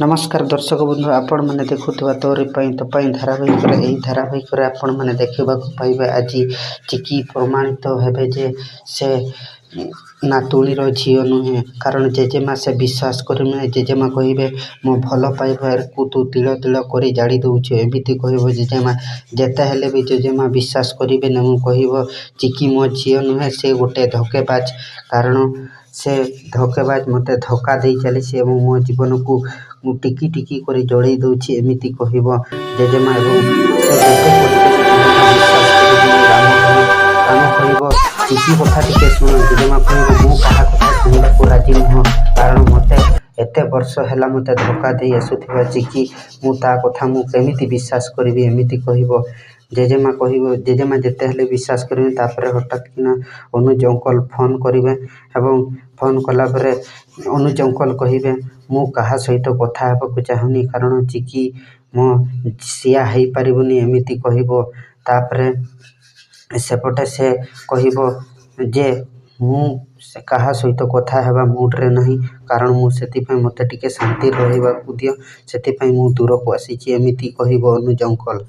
नमस्कार दर्शक बंधु आपण मैंने देखुवा तोरी तो धारावाहिक यही धारावाहिक आपण मैंने देखा पाइबे आज चिकी प्रमाणित हेबे जे से नातुणीर झील नुहे कारण जेजेमा से विश्वास कर जेजेमा कहे मो भल पाइबार को तू तिल तिल कर जाड़ी दौचु एमती कह जेजेमा जेते हेले भी जेजेमा विश्वास करेंगे ना कह चिकी मो झील नुहे से गोटे धोकेबाज कारण से धोकेबाज मत धोखा दे चली मो जीवन को टिकी टिकी कर जड़े दूची एमती कह जेजेमा से राम कह चिकी कथा टे शुण जेजेमा कह मु क्या कथा शुणा राजी नुह कारण मत एत वर्ष है मत धोखा दे आसुवा चिकी मुता कथा मुझे विश्वास करी एमती कह जेजेमा कह जेजेमा जिते हेल्ले विश्वास करेंगे तापर हठात कि अनुज अंकल फोन करेंगे फोन कलापर अनुज अंकल कहे मु क्या सहित कथा होगा चाहूनी कारण चिकी मो सिया हो पारबनी एमती कहपर सेपटे से कह जे मु क्या सहित कथा हेबा मुड्रे नहीं कारण मुझे मत टे शांति रहा दियो से दूर को आसी एमती कह अनुज अंकल।